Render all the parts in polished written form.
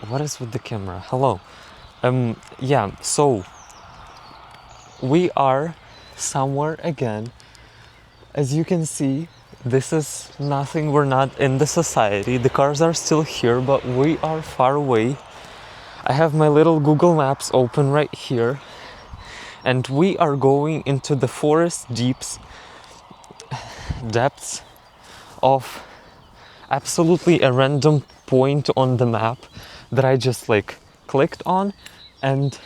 What is with the camera? Hello. Yeah, so we are somewhere again. As you can see, this is nothing. We're not in the society. The cars are still here, but we are far away. I have my little Google Maps open right here, and we are going into the forest depths of absolutely a random point on the map that I just clicked on and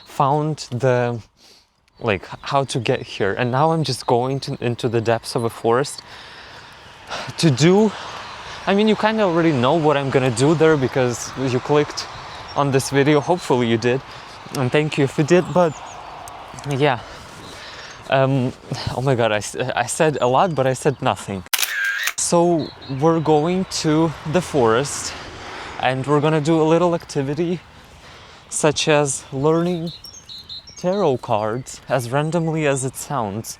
found the how to get here. And now I'm just going into the depths of a forest to do, I mean, you kind of already know what I'm gonna do there because you clicked on this video. Hopefully you did, and thank you if you did. But yeah, oh my god, I said a lot, but I said nothing. So we're going to the forest and we're gonna do a little activity such as learning tarot cards, as randomly as it sounds,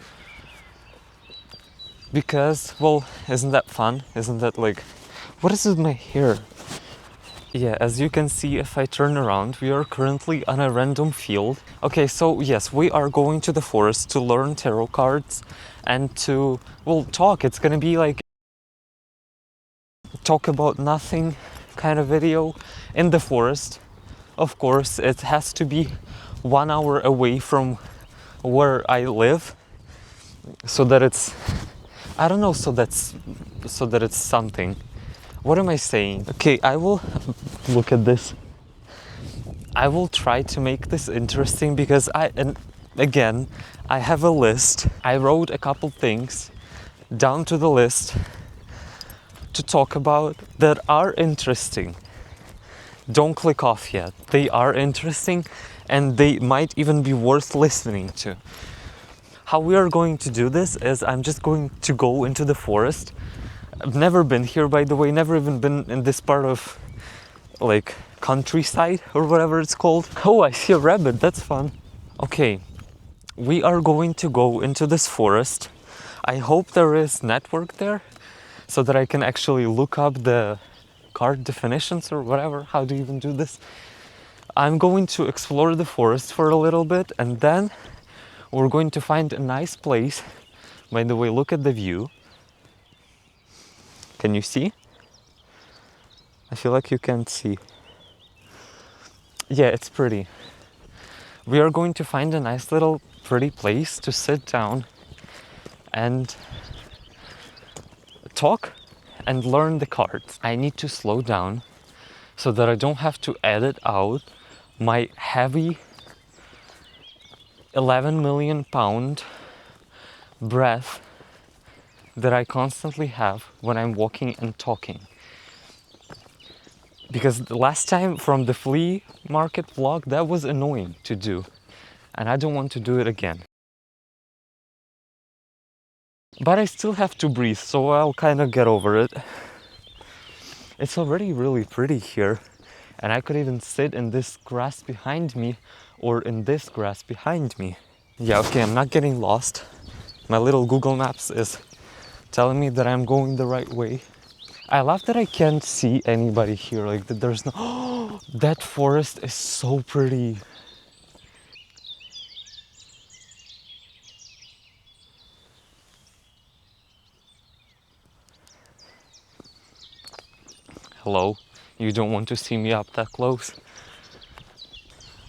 because, well, isn't that fun? Isn't that what is with my hair? Yeah, as you can see, if I turn around, we are currently on a random field. Okay, so yes, we are going to the forest to learn tarot cards and to, well, talk. It's gonna be talk about nothing kind of video in the forest. Of course, it has to be 1 hour away from where I live, so that it's, I don't know, so that it's something. What am I saying? Okay, I will look at this. I will try to make this interesting because and again, I have a list. I wrote a couple things down to the list to talk about that are interesting. Don't click off yet. They are interesting and they might even be worth listening to. How we are going to do this is I'm just going to go into the forest. I've never been here, by the way, never even been in this part of countryside or whatever it's called. Oh, I see a rabbit, that's fun. Okay, we are going to go into this forest. I hope there is network there so that I can actually look up the card definitions or whatever. How do you even do this? I'm going to explore the forest for a little bit and then we're going to find a nice place. By the way, look at the view. Can you see? I feel like you can't see. Yeah, it's pretty. We are going to find a nice little pretty place to sit down and talk and learn the cards. I need to slow down so that I don't have to edit out my heavy 11 million pound breath that I constantly have when I'm walking and talking. Because the last time from the flea market vlog, that was annoying to do. And I don't want to do it again. But I still have to breathe, so I'll kind of get over it. It's already really pretty here. And I could even sit in this grass behind me or in this grass behind me. Yeah, okay, I'm not getting lost. My little Google Maps is telling me that I'm going the right way. I love that I can't see anybody here, that there's no... Oh, that forest is so pretty. Hello, you don't want to see me up that close?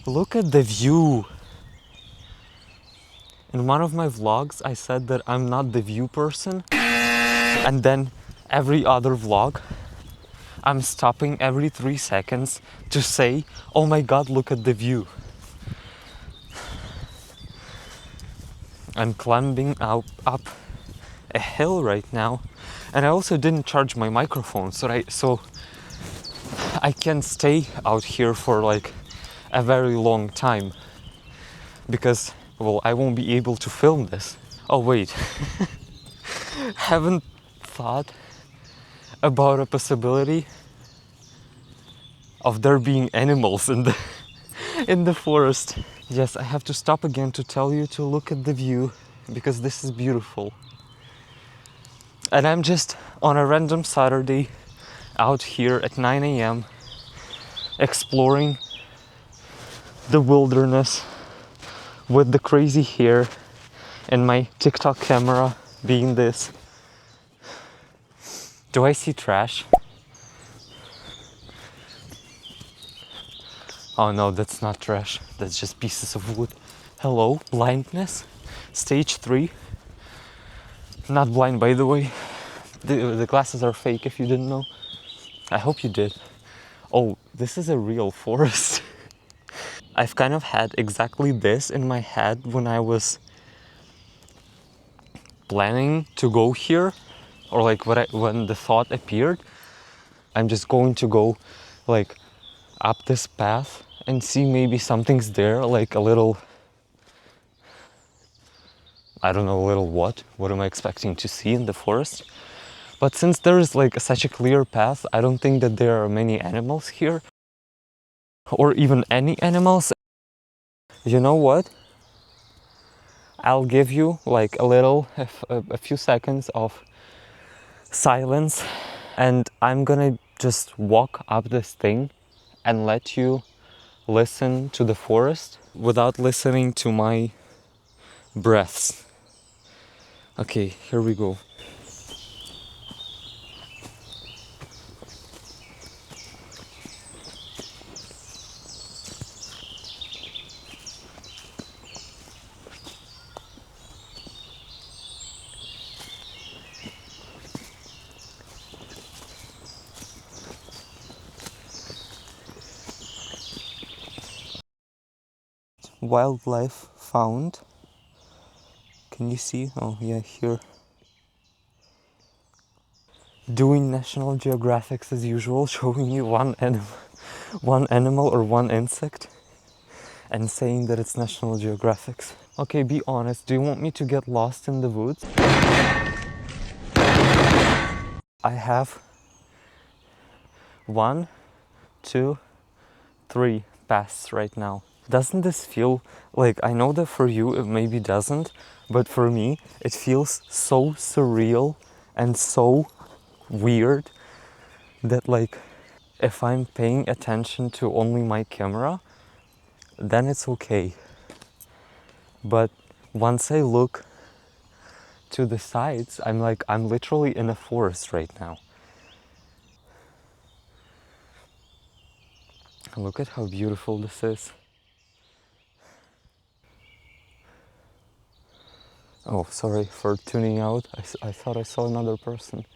Look at the view. In one of my vlogs, I said that I'm not the view person. And then every other vlog, I'm stopping every 3 seconds to say, oh my god, look at the view. I'm climbing up a hill right now. And I also didn't charge my microphone, so I can stay out here for a very long time. Because, well, I won't be able to film this. Oh wait, haven't thought about a possibility of there being animals in the forest. Yes, I have to stop again to tell you to look at the view because this is beautiful. And I'm just on a random Saturday out here at 9 a.m. exploring the wilderness with the crazy hair and my TikTok camera being this. Do I see trash? Oh no, that's not trash. That's just pieces of wood. Hello, blindness. Stage 3. Not blind, by the way. The glasses are fake if you didn't know. I hope you did. Oh, this is a real forest. I've kind of had exactly this in my head when I was planning to go here, or like when the thought appeared. I'm just going to go like up this path and see maybe something's there, like a little, I don't know, a little what am I expecting to see in the forest? But since there is like such a clear path, I don't think that there are many animals here, or even any animals. You know what? I'll give you like a few seconds of silence, and I'm gonna just walk up this thing and let you listen to the forest without listening to my breaths. Okay, here we go. Wildlife found. Can you see? Oh yeah, here. Doing National Geographics as usual, showing you one animal or one insect, and saying that it's National Geographics. Okay, be honest. Do you want me to get lost in the woods? I have 1, 2, 3 paths right now. Doesn't this feel like, I know that for you it maybe doesn't, but for me it feels so surreal and so weird that like if I'm paying attention to only my camera, then it's okay. But once I look to the sides, I'm literally in a forest right now. Look at how beautiful this is. Oh, sorry for tuning out. I thought I saw another person.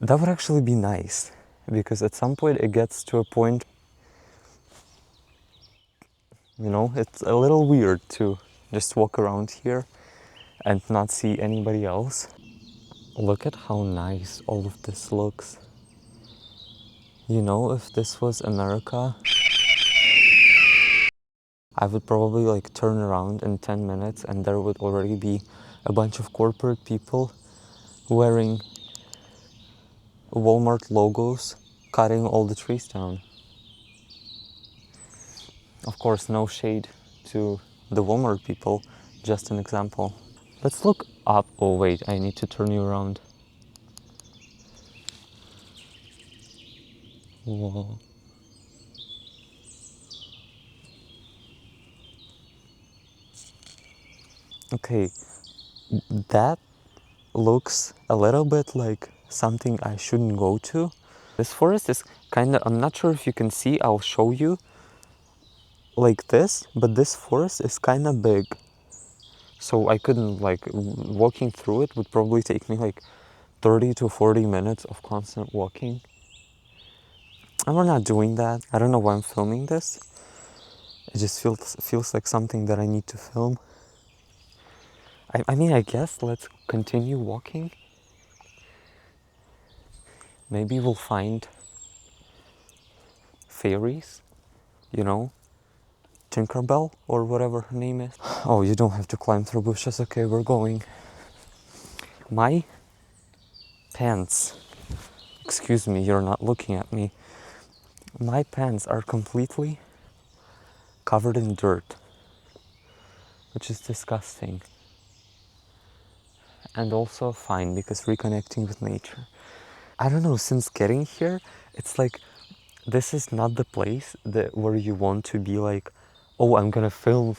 That would actually be nice, because at some point it gets to a point, you know, it's a little weird to just walk around here and not see anybody else. Look at how nice all of this looks. You know, if this was America, I would probably like turn around in 10 minutes and there would already be a bunch of corporate people wearing Walmart logos, cutting all the trees down. Of course, no shade to the Walmart people, just an example. Let's look up. Oh wait, I need to turn you around. Whoa. Okay, that looks a little bit like something I shouldn't go to. This forest is kind of, I'm not sure if you can see, I'll show you like this, but this forest is kind of big. So I couldn't like, walking through it would probably take me like 30 to 40 minutes of constant walking. And we're not doing that. I don't know why I'm filming this. It just feels like something that I need to film. I mean, I guess let's continue walking. Maybe we'll find fairies, you know, Tinkerbell or whatever her name is. Oh, you don't have to climb through bushes. Okay, we're going. My pants, excuse me, you're not looking at me. My pants are completely covered in dirt, which is disgusting. And also fine, because reconnecting with nature. I don't know, since getting here, it's like this is not the place that where you want to be like, oh, I'm gonna film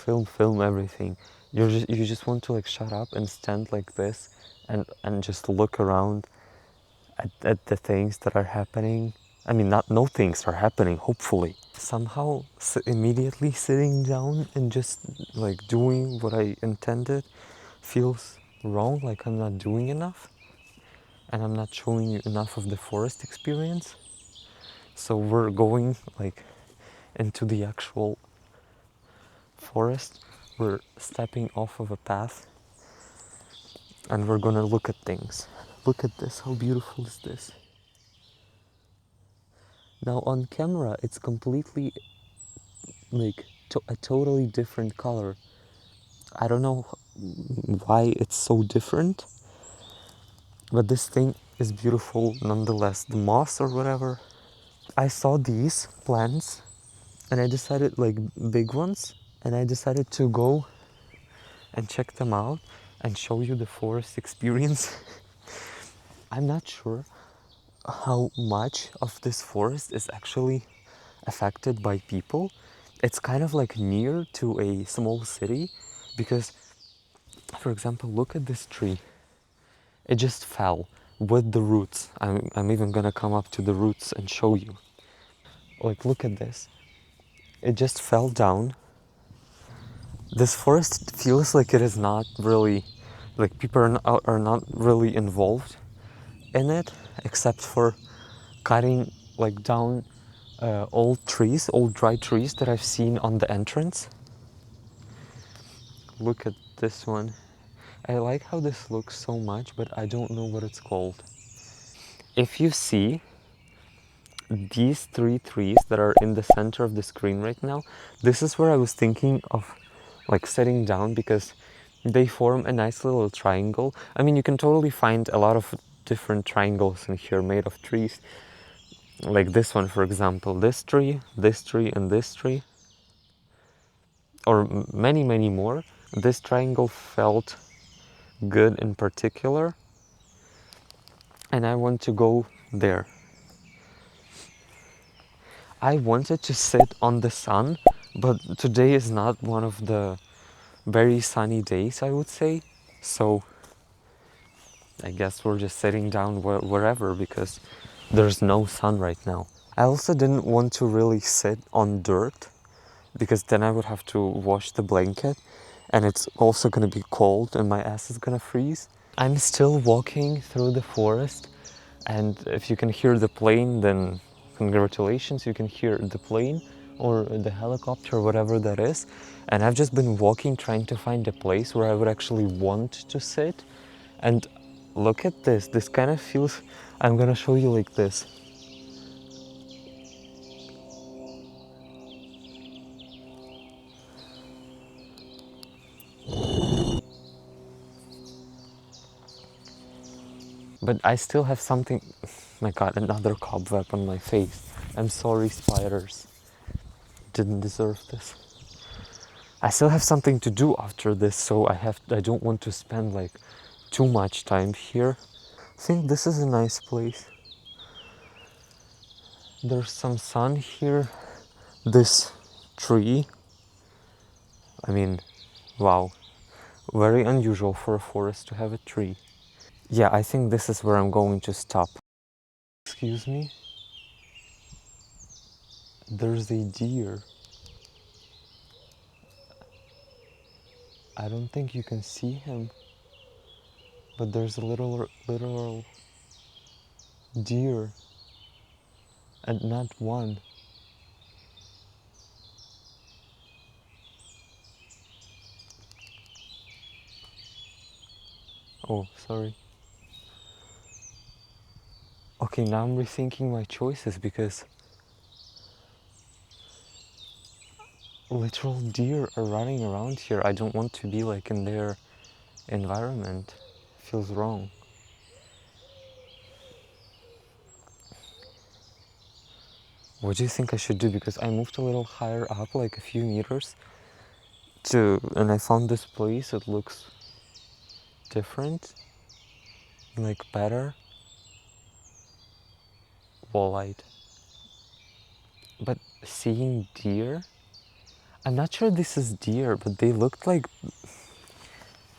everything. You just want to like shut up and stand like this and just look around at the things that are happening. I mean, not no things are happening, hopefully. Somehow, immediately sitting down and just like doing what I intended feels wrong, like I'm not doing enough and I'm not showing you enough of the forest experience. So we're going like into the actual forest. We're stepping off of a path and we're gonna look at things. Look at this, how beautiful is this? Now on camera it's completely like a totally different color. I don't know why it's so different, but this thing is beautiful nonetheless. The moss or whatever. I saw these plants and I decided, like big ones, and I decided to go and check them out and show you the forest experience. I'm not sure how much of this forest is actually affected by people. It's kind of like near to a small city because, for example, look at this tree. It just fell with the roots. I'm even gonna come up to the roots and show you. Like, look at this. It just fell down. This forest feels like it is not really, like people are not really involved in it, except for cutting like down old trees, old dry trees that I've seen on the entrance. Look at this one. I like how this looks so much, but I don't know what it's called. If you see these three trees that are in the center of the screen right now, this is where I was thinking of like sitting down because they form a nice little triangle. I mean, you can totally find a lot of different triangles in here made of trees. Like this one, for example, this tree, and this tree, or many, many more. This triangle felt good in particular, and I want to go there. I wanted to sit on the sun, but today is not one of the very sunny days, I would say. So I guess we're just sitting down wherever because there's no sun right now. I also didn't want to really sit on dirt because then I would have to wash the blanket and it's also going to be cold and my ass is going to freeze. I'm still walking through the forest, and if you can hear the plane, then congratulations, you can hear the plane or the helicopter or whatever that is. And I've just been walking trying to find a place where I would actually want to sit. And look at this, this kind of feels, I'm gonna show you like this. But I still have something, my god, another cobweb on my face. I'm sorry, spiders. Didn't deserve this. I still have something to do after this, so I don't want to spend like too much time here. I think this is a nice place. There's some sun here. This tree, I mean, wow, very unusual for a forest to have a tree. Yeah, I think this is where I'm going to stop. Excuse me? There's a deer. I don't think you can see him, but there's a little deer, and not one. Oh, sorry. Okay, now I'm rethinking my choices because literal deer are running around here. I don't want to be like in their environment. Feels wrong. What do you think I should do? Because I moved a little higher up, like a few meters, and I found this place. It looks different, like better. Wallite. But seeing deer, I'm not sure this is deer, but they looked like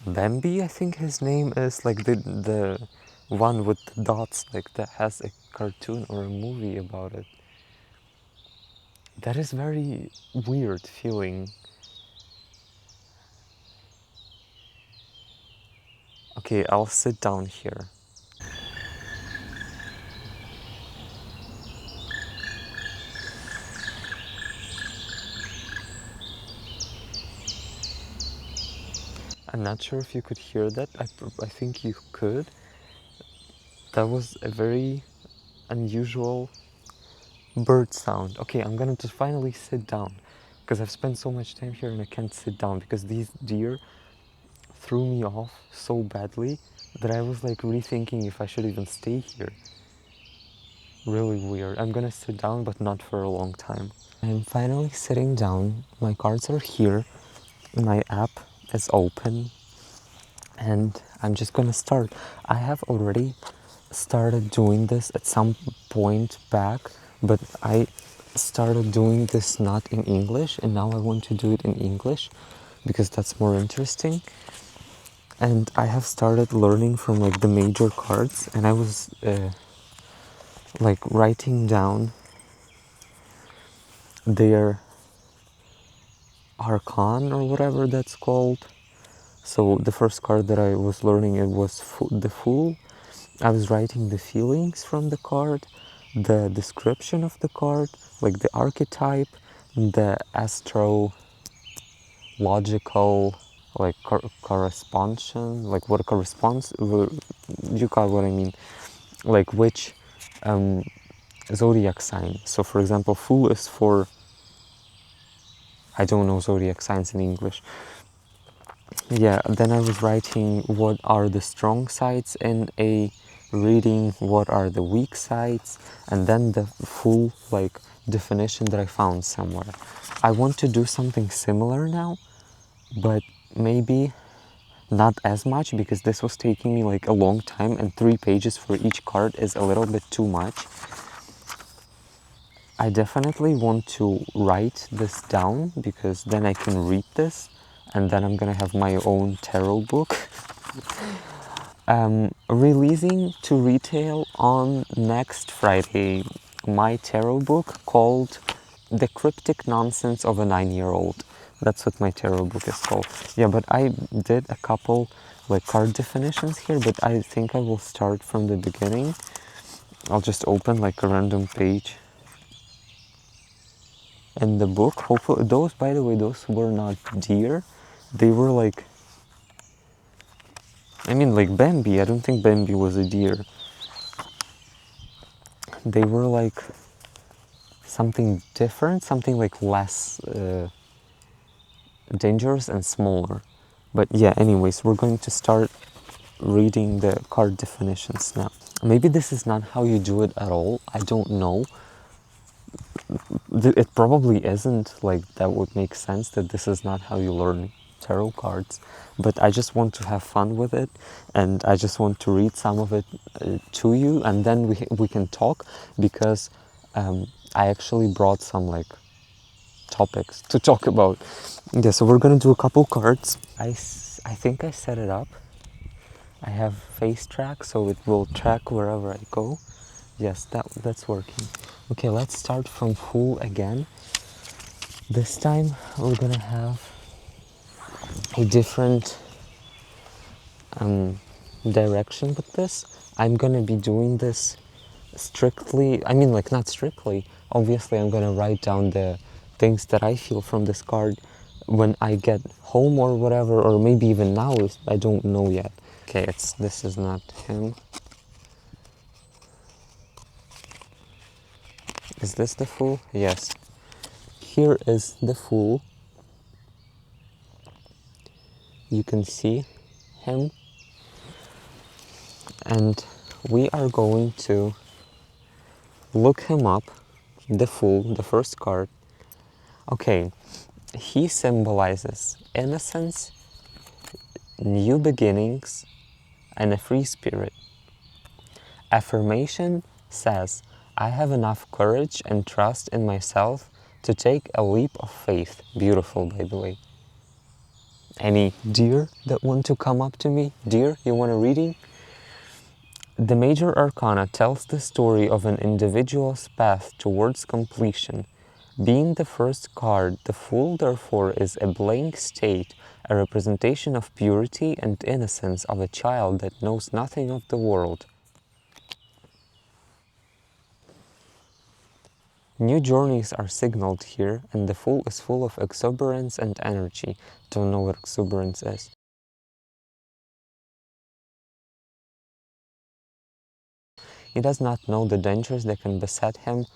Bambi, I think his name is, like the one with the dots, like that has a cartoon or a movie about it. That is very weird feeling. Okay, I'll sit down here. I'm not sure if you could hear that. I think you could. That was a very unusual bird sound. Okay, I'm gonna just finally sit down because I've spent so much time here and I can't sit down because these deer threw me off so badly that I was like rethinking if I should even stay here. Really weird. I'm gonna sit down, but not for a long time. I'm finally sitting down. My cards are here. My app is open. And I'm just gonna start. I have already started doing this at some point back, but I started doing this not in English, and now I want to do it in English because that's more interesting. And I have started learning from like the major cards, and I was like writing down their arcana or whatever that's called. So the first card that I was learning, it was the Fool. I was writing the feelings from the card, the description of the card, like the archetype, the astrological, like correspondence, like what corresponds, you got what I mean, like which um, zodiac sign. So for example, Fool is for, I don't know zodiac signs in English. Yeah, then I was writing what are the strong sides in a reading, what are the weak sides, and then the full like definition that I found somewhere. I want to do something similar now, but maybe not as much because this was taking me like a long time and 3 pages for each card is a little bit too much. I definitely want to write this down because then I can read this and then I'm gonna have my own tarot book. Releasing to retail on next Friday my tarot book called The Cryptic Nonsense of a 9-Year-Old. That's what my tarot book is called. Yeah, but I did a couple like card definitions here, but I think I will start from the beginning. I'll just open like a random page in the book. Hopefully, those, by the way, those were not deer. They were like, I mean, like Bambi. I don't think Bambi was a deer. They were like something different, something like less dangerous and smaller. But yeah, anyways, we're going to start reading the card definitions now. Maybe this is not how you do it at all. I don't know. It probably isn't, like that would make sense that this is not how you learn tarot cards, but I just want to have fun with it and I just want to read some of it to you and then we can talk because I actually brought some like topics to talk about. Yeah, so we're gonna do a couple cards. I think I set it up. I have face track so it will track wherever I go. Yes, that's working. Okay, let's start from Fool again. This time we're gonna have a different direction with this. I'm gonna be doing this strictly, I mean like not strictly, obviously I'm gonna write down the things that I feel from this card when I get home or whatever, or maybe even now, I don't know yet. Okay, this is not him. Is this the Fool? Yes. Here is the Fool. You can see him. And we are going to look him up, the Fool, the first card. Okay, he symbolizes innocence, new beginnings, and a free spirit. Affirmation says, I have enough courage and trust in myself to take a leap of faith. Beautiful, by the way. Any deer that want to come up to me? Deer, you want a reading? The Major Arcana tells the story of an individual's path towards completion. Being the first card, the Fool therefore is a blank state, a representation of purity and innocence of a child that knows nothing of the world. New journeys are signaled here, and the Fool is full of exuberance and energy. Don't know what exuberance is. He does not know the dangers that can beset him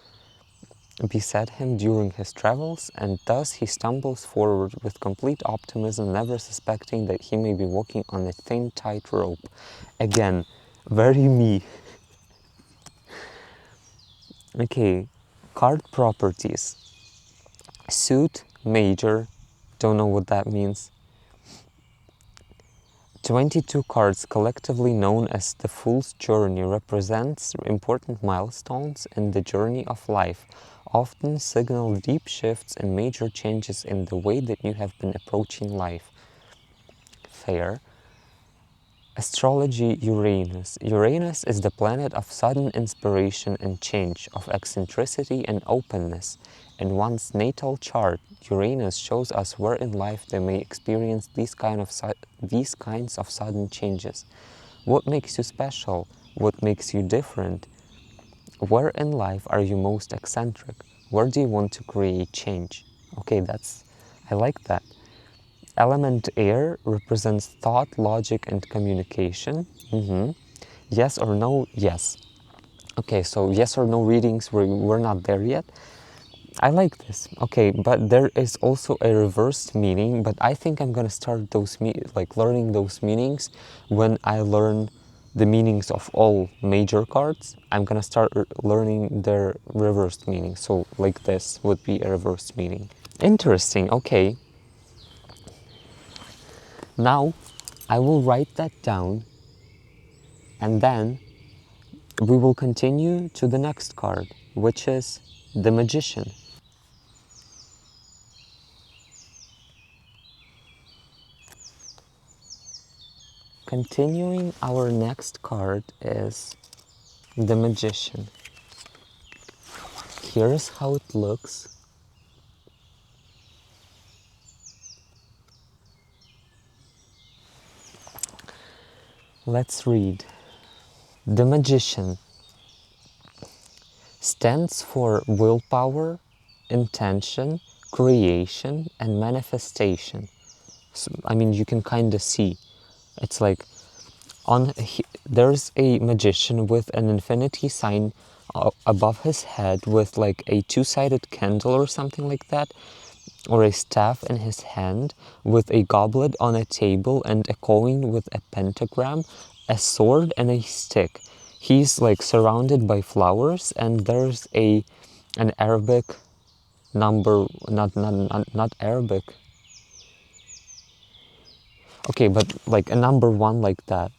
during his travels, and thus he stumbles forward with complete optimism, never suspecting that he may be walking on a thin tightrope. Again, very me. Okay, card properties. Suit, major, don't know what that means. 22 cards, collectively known as the Fool's Journey, represents important milestones in the journey of life, often signal deep shifts and major changes in the way that you have been approaching life. Fair. Astrology Uranus. Uranus is the planet of sudden inspiration and change, of eccentricity and openness. In one's natal chart, Uranus shows us where in life they may experience these kinds of sudden changes. What makes you special? What makes you different? Where in life are you most eccentric? Where do you want to create change? Okay, I like that. Element air represents thought, logic, and communication. Yes or no? Yes. Okay, so yes or no readings, we're not there yet. I like this. Okay, but there is also a reversed meaning, but I think I'm gonna start learning those meanings when I learn the meanings of all major cards. I'm gonna start learning their reversed meaning. So like this would be a reversed meaning. Interesting, okay. Now I will write that down, and then we will continue to the next card, which is the Magician. Continuing, our next card is the Magician. Here's how it looks. Let's read. The Magician stands for willpower, intention, creation, and manifestation. So, I mean, you can kind of see. It's like there's a magician with an infinity sign above his head with like a two-sided candle or something like that, or a staff in his hand with a goblet on a table and a coin with a pentagram, a sword and a stick. He's like surrounded by flowers, and there's an Arabic number, not Arabic. Okay, but like a number one like that.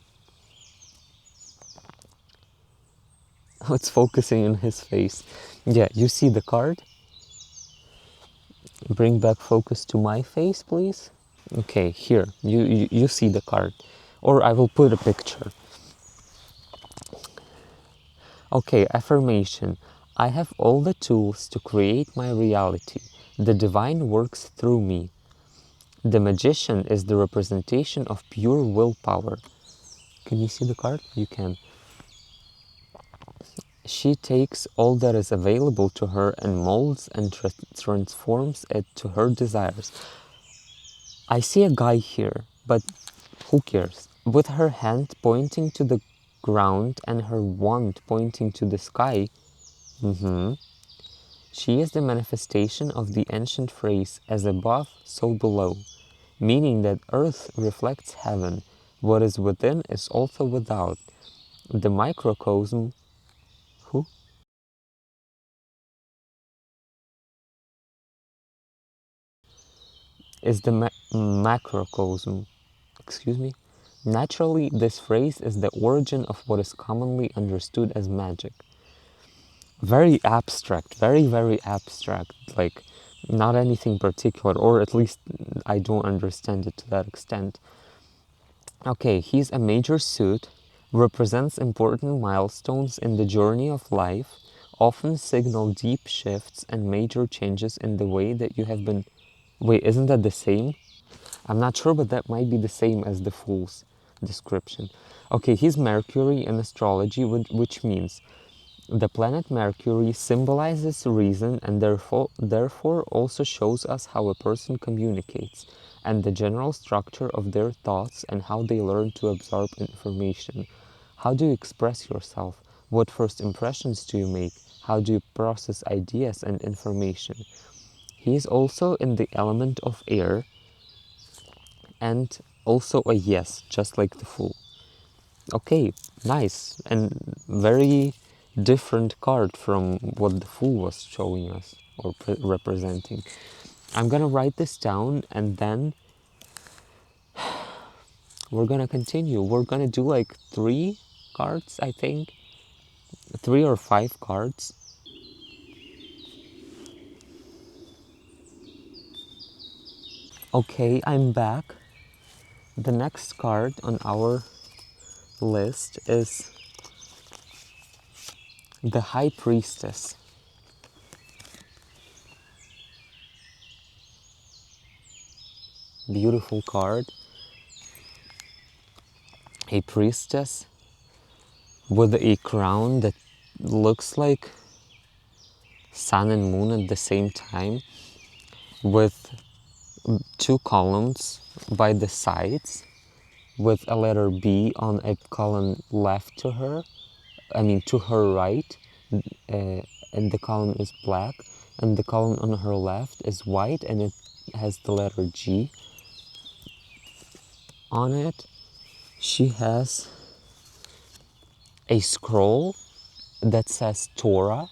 It's focusing on his face. Yeah, you see the card? Bring back focus to my face, please. Okay, here, you see the card. Or I will put a picture. Okay, affirmation. I have all the tools to create my reality. The divine works through me. The magician is the representation of pure willpower. Can you see the card? You can. She takes all that is available to her and molds and transforms it to her desires. I see a guy here, but who cares? With her hand pointing to the ground and her wand pointing to the sky, she is the manifestation of the ancient phrase, as above, so below, meaning that earth reflects heaven. What is within is also without. The microcosm, who? Is the macrocosm. Excuse me? Naturally, this phrase is the origin of what is commonly understood as magic. very abstract, very, very abstract, like not anything particular, or at least I don't understand it to that extent. Okay, he's a major suit, represents important milestones in the journey of life, often signal deep shifts and major changes in the way that you have been. Wait, isn't that the same? I'm not sure, but that might be the same as the Fool's description. Okay, he's Mercury in astrology, which means the planet Mercury symbolizes reason and therefore also shows us how a person communicates and the general structure of their thoughts and how they learn to absorb information. How do you express yourself? What first impressions do you make? How do you process ideas and information? He is also in the element of air and also a yes, just like the Fool. Okay, nice, and very different card from what the Fool was showing us or representing. I'm gonna write this down and then we're gonna continue. We're gonna do like 3 cards, I think. 3 or 5 cards. Okay, I'm back. The next card on our list is the High Priestess. Beautiful card. A priestess with a crown that looks like sun and moon at the same time, with 2 columns by the sides, with a letter B on a column left to her, to her right, and the column is black, and the column on her left is white and it has the letter G on it. She has a scroll that says Torah,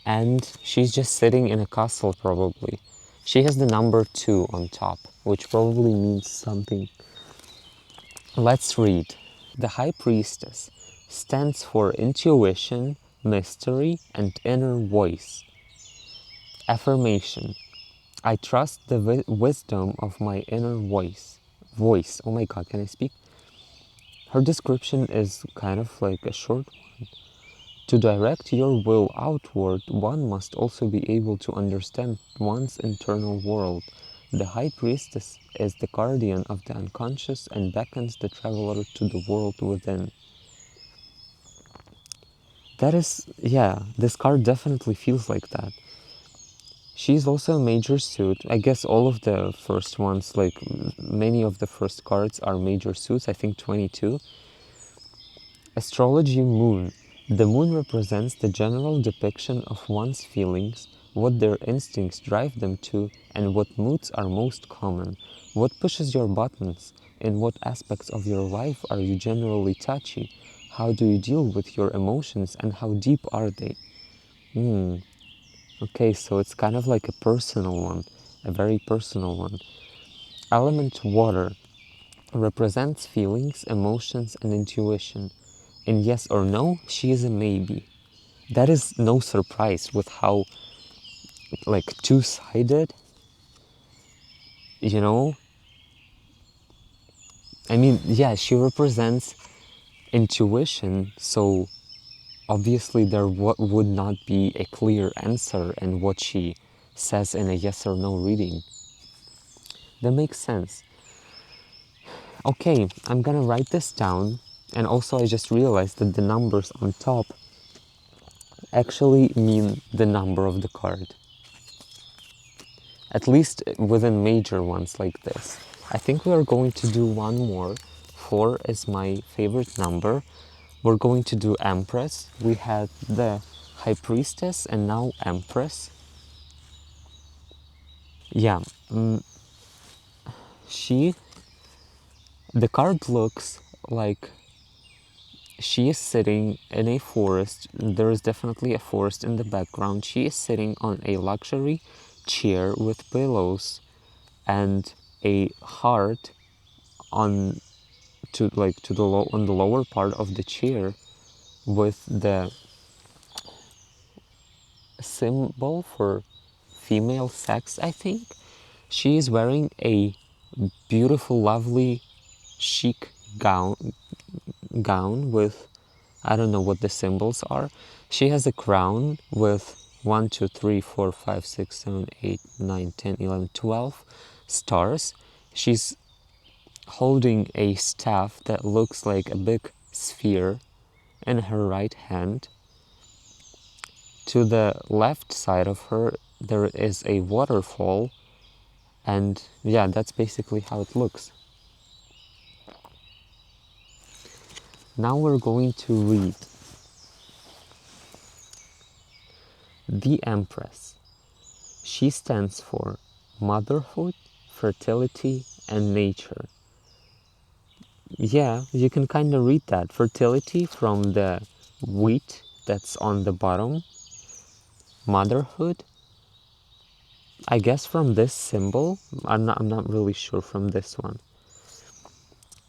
and she's just sitting in a castle probably. She has the number 2 on top, which probably means something. Let's read. The High Priestess stands for intuition, mystery, and inner voice. Affirmation. I trust the wisdom of my inner voice. Voice. Oh my god, can I speak? Her description is kind of like a short one. To direct your will outward, one must also be able to understand one's internal world. The High Priestess is the guardian of the unconscious and beckons the traveler to the world within. That is, yeah, this card definitely feels like that. She's also a major suit. I guess all of the first ones, like many of the first cards are major suits, I think 22. Astrology Moon. The moon represents the general depiction of one's feelings, what their instincts drive them to, and what moods are most common. What pushes your buttons? In what aspects of your life are you generally touchy? How do you deal with your emotions and how deep are they? Okay, so it's kind of like a personal one, a very personal one. Element Water represents feelings, emotions, and intuition. In yes or no, she is a maybe. That is no surprise with how like two-sided, you know? Yeah, she represents intuition, so obviously there would not be a clear answer in what she says in a yes or no reading. That makes sense. Okay, I'm gonna write this down, and also I just realized that the numbers on top actually mean the number of the card. At least within major ones like this. I think we are going to do one more. 4 is my favorite number. We're going to do Empress. We had the High Priestess and now Empress. Yeah, the card looks like she is sitting in a forest. There is definitely a forest in the background. She is sitting on a luxury chair with pillows and a heart on the lower part of the chair with the symbol for female sex, I think. She is wearing a beautiful, lovely, chic gown with, I don't know what the symbols are. She has a crown with 1, 2, 3, 4, 5, 6, 7, 8, 9, 10, 11, 12 stars. She's holding a staff that looks like a big sphere in her right hand. To the left side of her, there is a waterfall, and yeah, that's basically how it looks. Now we're going to read the Empress. She stands for motherhood, fertility, and nature. Yeah, you can kind of read that. Fertility from the wheat that's on the bottom. Motherhood, I guess from this symbol. I'm not really sure from this one.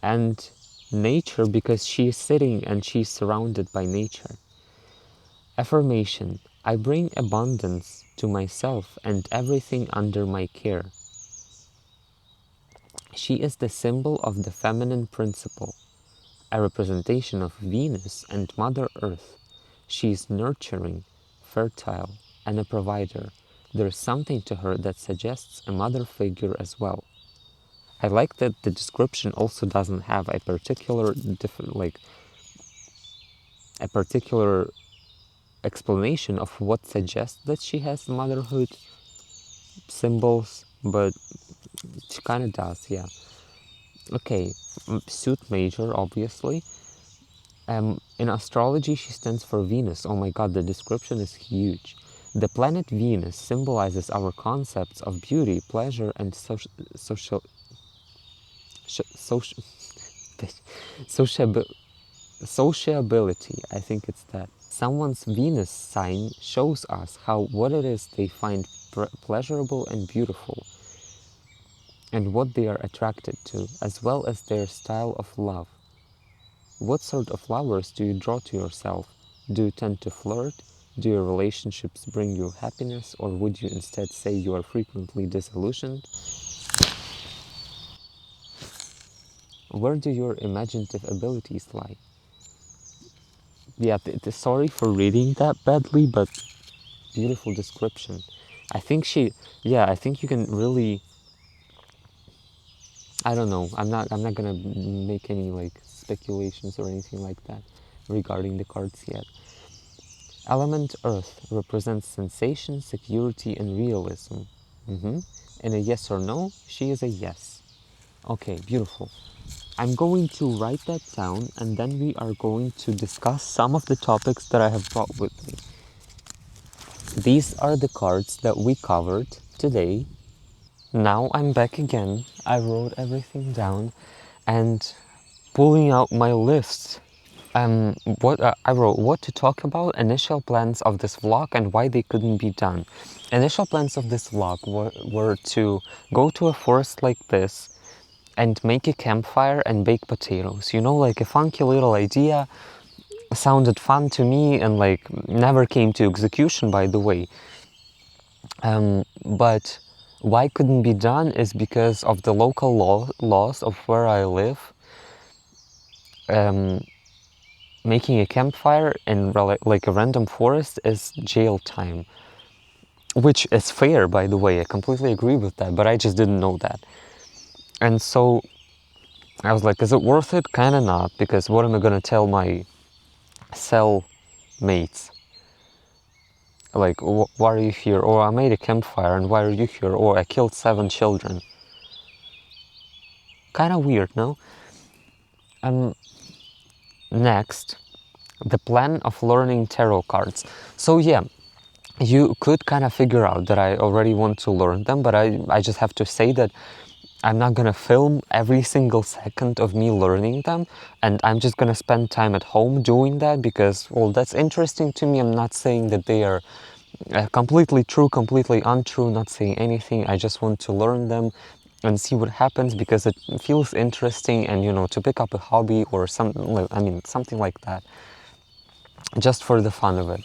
And nature, because she is sitting and she's surrounded by nature. Affirmation: I bring abundance to myself and everything under my care. She is the symbol of the feminine principle, a representation of Venus and Mother Earth. She is nurturing, fertile, and a provider. There is something to her that suggests a mother figure as well. I like that the description also doesn't have a particular a particular explanation of what suggests that she has motherhood symbols, but she kind of does, yeah. Okay, suit major, obviously. In astrology, she stands for Venus. Oh my god, the description is huge. The planet Venus symbolizes our concepts of beauty, pleasure, and social sociability. I think it's that. Someone's Venus sign shows us what it is they find pleasurable and beautiful, and what they are attracted to, as well as their style of love. What sort of flowers do you draw to yourself? Do you tend to flirt? Do your relationships bring you happiness, or would you instead say you are frequently disillusioned? Where do your imaginative abilities lie? Yeah, sorry for reading that badly, but beautiful description. I think I think you can really, I don't know, I'm not gonna make any like speculations or anything like that regarding the cards yet. Element Earth represents sensation, security, and realism. In a yes or no, she is a yes. Okay, beautiful. I'm going to write that down, and then we are going to discuss some of the topics that I have brought with me. These are the cards that we covered today. Now I'm back again. I wrote everything down and pulling out my list. I wrote what to talk about, initial plans of this vlog and why they couldn't be done. Initial plans of this vlog were to go to a forest like this and make a campfire and bake potatoes. You know, like a funky little idea, sounded fun to me and like never came to execution, by the way. But why couldn't be done is because of the local laws of where I live. Making a campfire in like a random forest is jail time, which is fair, by the way. I completely agree with that, but I just didn't know that. And so I was like, is it worth it? Kind of not, because what am I gonna tell my cell mates? Like, why are you here? Or I made a campfire, and why are you here? Or I killed 7 children. Kind of weird, no? Next, the plan of learning tarot cards. So yeah, you could kind of figure out that I already want to learn them, but I just have to say that I'm not gonna film every single second of me learning them, and I'm just gonna spend time at home doing that because, well, that's interesting to me. I'm not saying that they are completely true, completely untrue, not saying anything. I just want to learn them and see what happens because it feels interesting, and you know, to pick up a hobby or something, I mean, something like that, just for the fun of it.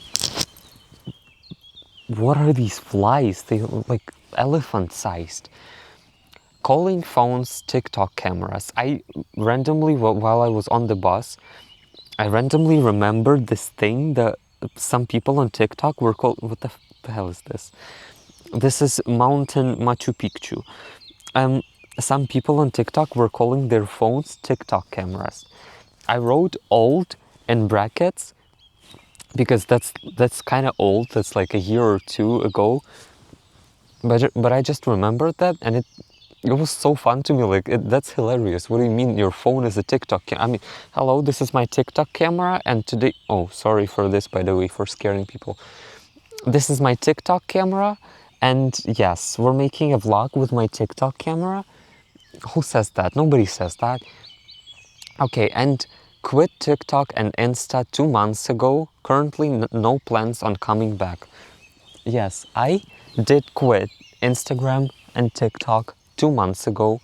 What are these flies? They look like elephant-sized. Calling phones TikTok cameras. I randomly, while I was on the bus, I randomly remembered this thing that some people on TikTok were called. What the hell is this? This is Mountain Machu Picchu. Some people on TikTok were calling their phones TikTok cameras. I wrote old in brackets because that's kind of old. That's like a year or two ago. But I just remembered that, and it was so fun to me. Like that's hilarious. What do you mean your phone is a TikTok camera? I mean, hello, this is my TikTok camera, and today. Oh, sorry for this, by the way, for scaring people. This is my TikTok camera, and yes, we're making a vlog with my TikTok camera. Who says that? Nobody says that. Okay, and quit TikTok and Insta 2 months ago. Currently, no plans on coming back. Yes, I did quit Instagram and TikTok 2 months ago,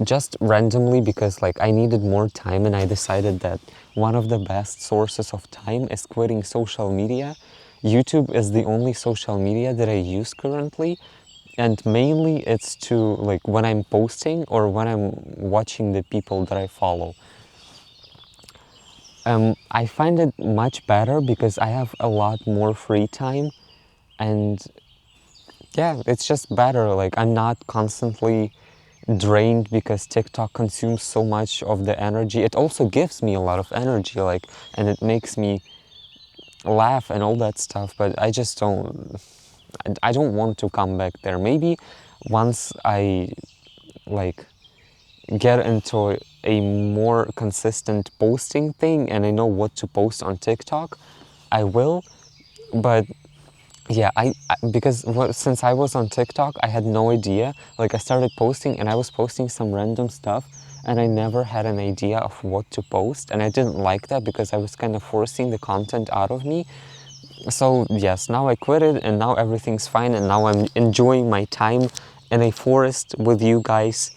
just randomly because like I needed more time, and I decided that one of the best sources of time is quitting social media. YouTube is the only social media that I use currently, and mainly it's to like when I'm posting or when I'm watching the people that I follow. I find it much better because I have a lot more free time, and yeah, it's just better. Like I'm not constantly drained because TikTok consumes so much of the energy. It also gives me a lot of energy, like, and it makes me laugh and all that stuff, but I just I don't want to come back there. Maybe once I like get into a more consistent posting thing and I know what to post on TikTok, I will. But yeah, because since I was on TikTok, I had no idea. Like I started posting and I was posting some random stuff and I never had an idea of what to post, and I didn't like that because I was kind of forcing the content out of me. So yes, now I quit it and now everything's fine, and now I'm enjoying my time in a forest with you guys,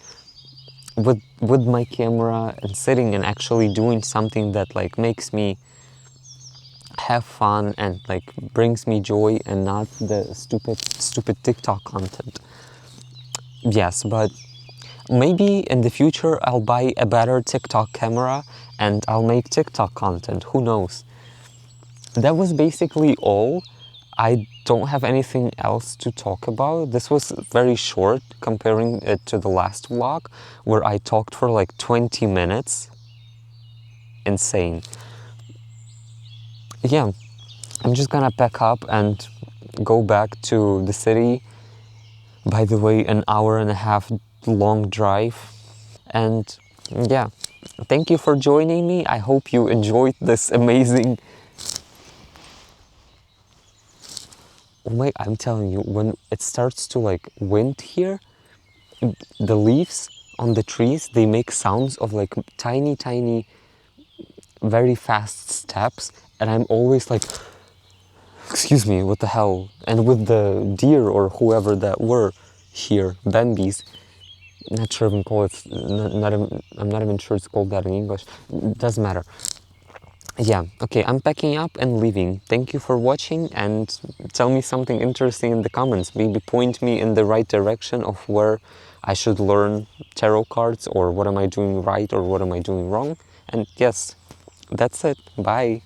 with my camera, and sitting and actually doing something that like makes me have fun and like brings me joy, and not the stupid TikTok content. Yes, but maybe in the future I'll buy a better TikTok camera and I'll make TikTok content. Who knows? That was basically all. I don't have anything else to talk about. This was very short comparing it to the last vlog where I talked for like 20 minutes. Insane. Yeah, I'm just gonna pack up and go back to the city. By the way, an hour and a half long drive. And yeah, thank you for joining me. I hope you enjoyed this amazing. Wait, I'm telling you, when it starts to like wind here, the leaves on the trees, they make sounds of like tiny, very fast steps, and I'm always like, excuse me, what the hell? And with the deer or whoever that were here, Bambis, not sure if I can call it, I'm not even sure it's called that in English. Doesn't matter. Yeah, okay, I'm packing up and leaving. Thank you for watching, and tell me something interesting in the comments. Maybe point me in the right direction of where I should learn tarot cards, or what am I doing right or what am I doing wrong. And yes, that's it. Bye.